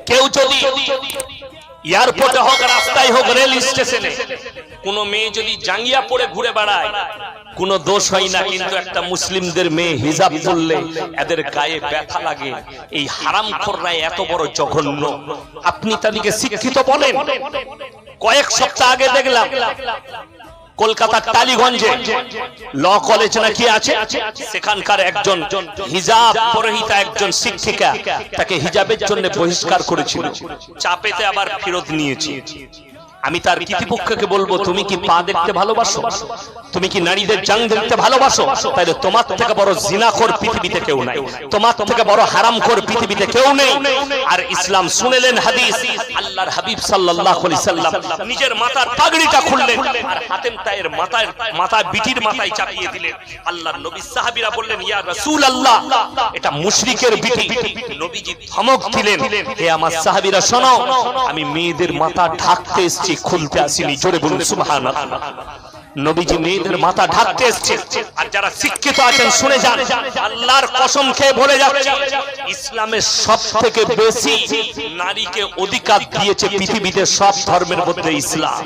কেউ যদি এয়ারপোর্টে হোক, রাস্তায় হোক, রেল স্টেশনে কোন মেয়ে যদি জাঙ্গিয়া পরে ঘুরে বেড়ায় কোনো দোষ হয় না, কিন্তু একটা মুসলিমদের মেয়ে হিজাব পরলে এদের গায়ে ব্যথা লাগে। এই হারামখোররা এত বড় জঘন্য, আপনি তাদেরকে শিক্ষিত বলেন? কয়েক সপ্তাহ আগে দেখলাম কলকাতার টালিগঞ্জে ল কলেজ নাকি আছে, সেখানকার একজন হিজাব পরিহিতা একজন শিক্ষিকা তাকে হিজাবের জন্য বহিষ্কার করেছিল, চাপেতে আবার ফেরত নিয়েছে। আমি তার কর্তৃপক্ষকে বলবো, তুমি কি পা দেখতে ভালোবাসো? তুমি কি নারীদের জান দেখতে ভালোবাসো? তাহলে তোমার থেকে বড় জিনাখোর পৃথিবীতে কেউ নাই, তোমার থেকে বড় হারামখোর পৃথিবীতে কেউ নেই। আর ইসলাম শুনেলেন হাদিস, আল্লাহর হাবিব সাল্লাল্লাহু আলাইহি সাল্লাম নিজের মাথার পাগড়িটা খুললেন আর হাতেম তায়ের মাথায় বিটির মাথায় চাপিয়ে দিলেন। আল্লাহর নবী সাহাবীরা বললেন, ইয়া রাসূলুল্লাহ, এটা মুশরিকের বিটি। নবীজি ধমক দিলেন, হে আমার সাহাবীরা শোনো, আমি মেয়েদের মাথা ঢাকতে এসেছি, খুলতে আসিনি। জোরে বলুন সুবহানাল্লাহ। নবীজি মেয়েদের মাথা ঢাকতে এসেছেন। আর যারা শিক্ষিত আছেন শুনে যান, আল্লাহর কসম খেয়ে বলে যাচ্ছে, ইসলামের সবথেকে বেশি নারীকে অধিকার দিয়েছে পৃথিবীতে সব ধর্মের মধ্যে ইসলাম।